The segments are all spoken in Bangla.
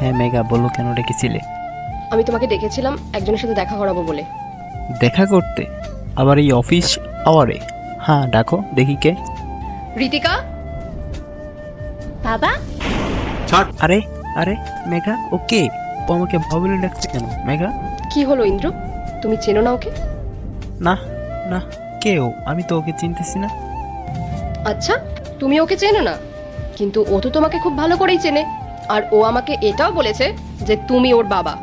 হ্যাঁ মেঘা, বলো কেন ডেকেছিলে? আমি তোমাকে ডেকেছিলাম একজনের সাথে দেখা করাবো বলে। দেখা করতে? আবার এই অফিস আওয়ারে? হ্যাঁ ডাকো দেখি কে। ঋতিকা। বাবা, আরে আরে মেঘা, ওকে ও আমাকে বাবা বলে ডাকছে কেন মেঘা? কি হলো ইন্দ্র, তুমি চেনো না ওকে? না না, কে ও? আমি তো ওকে চিনতেছি না। আচ্ছা, তুমি ওকে চেনো না, কিন্তু ও তো তোমাকে খুব ভালো করেই চেনে। আর ও আমাকে এটাও বলেছে যে তুমি ওর বাবা।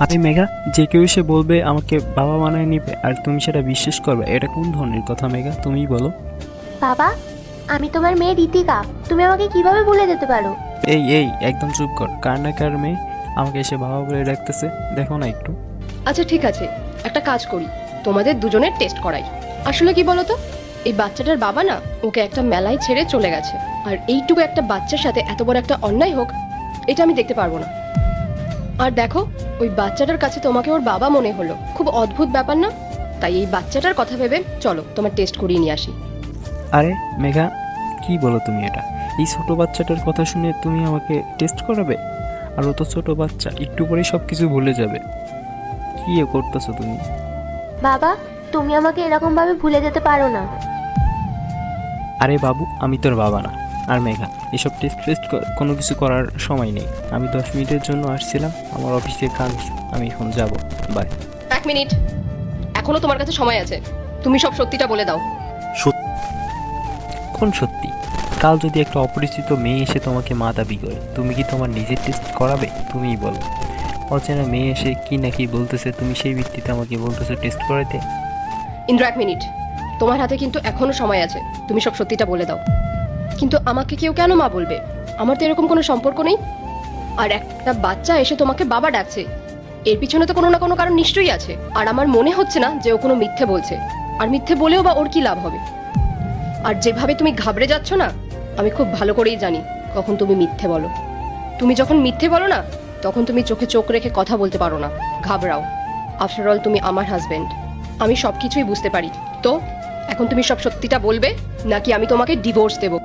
আরে মেঘা, যে কেউ এসে বলবে আমাকে বাবা বানায় নিবে আর তুমি সেটা বিশ্বাস করবে, এটা কোন ধরনের কথা মেঘা? তুমিই বলো। বাবা, আমি তোমার মেয়ে ঋতিকা। তুমি আমাকে কিভাবে ভুলে যেতে পারো? এই এই একদম চুপ কর, কার না কার মেয়ে আমাকে এসে বাবা বলে ডাকতেছে, দেখো না একটু। আচ্ছা ঠিক আছে, একটা কাজ করি, তোমাদের দুজনের টেস্ট করাই। আসলে কি বলো তো, এই বাচ্চাটার বাবা না ওকে একটা মেলায় ছেড়ে চলে গেছে, আর এইটুকু একটা বাচ্চার সাথে এত বড় একটা অন্যায় হোক, এটা আমি দেখতে পারবো না। আর দেখো, ওই বাচ্চাটার কাছে তোমাকে ওর বাবা মনে হলো, খুব অদ্ভুত ব্যাপার না? তাই এই বাচ্চাটার কথা ভেবে চলো তোমার টেস্ট করিয়ে নিয়ে আসি। আরে মেঘা, কি বলো তুমি এটা? এই ছোট বাচ্চাটার কথা শুনে তুমি আমাকে টেস্ট করাবে? আর ও তো ছোট বাচ্চা, একটু পরেই সব কিছু ভুলে যাবে। কি করতেছো তুমি? বাবা, তুমি আমাকে এরকম ভাবে ভুলে যেতে পারো না। আরে বাবু, আমি তোর বাবা না। আর মেঘা, এসব টেস্ট টেস্ট কোনো কিছু করার সময় নেই। আমি 10 মিনিটের জন্য আসছিলাম, আমার অফিসে কাজ, আমি এখন যাব। বাই। 1 মিনিট, এখনো তোমার কাছে সময় আছে, তুমি সব সত্যিটা বলে দাও। কোন সত্যি? কাল যদি একটা অপরিচিত মেয়ে এসে তোমাকে মা দাবি করে, তুমি কি তোমার নিজের টেস্ট করাবে? তুমিই বলো। অচেনা মেয়ে এসে কি না কি বলতেছে, তুমি সেই ভিত্তিতে আমাকে বলতেছো টেস্ট করাতে? ইন্দ্র 1 মিনিট, তোমার হাতে কিন্তু এখনো সময় আছে, তুমি সব সত্যিটা বলে দাও। কিন্তু আমাকে কেউ কেন মা বলবে? আমার তো এরকম কোনো সম্পর্ক নেই। আর একটা বাচ্চা এসে তোমাকে বাবা ডাকছে, এর পিছনে তো কোনো না কোনো কারণ নিশ্চয়ই আছে। আর আমার মনে হচ্ছে না যে ও কোনো মিথ্যে বলছে, আর মিথ্যে বলেও বা ওর কি লাভ হবে? আর যেভাবে তুমি ঘাবড়ে যাচ্ছ না, আমি খুব ভালো করেই জানি কখন তুমি মিথ্যে বলো। তুমি যখন মিথ্যে বলো না, তখন তুমি চোখে চোখ রেখে কথা বলতে পারো না, ঘাবড়াও। আফটার অল তুমি আমার হাজবেন্ড, আমি সব কিছুই বুঝতে পারি। তো এখন তুমি সব সত্যিটা বলবে, নাকি আমি তোমাকে ডিভোর্স দেবো?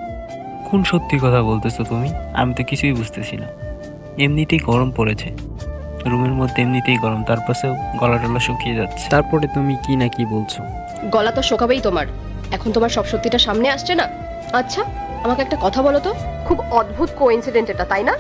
কোন সত্যি কথা বলতেছো তুমি? আমি তো কিছুই বুঝতেছি না। এমনিতেই গরম পড়েছে, রুমের মধ্যে এমনিতেই গরম, তারপরেও গলা টলা শুকিয়ে যাচ্ছে, তারপরে তুমি কি না কি বলছো। গলা তো শোকাবেই তোমার, এখন তোমার সব সত্যিটা সামনে আসছে না। আচ্ছা, আমাকে একটা কথা বলো তো, খুব অদ্ভুত কোইন্সিডেন্ট এটা, তাই না?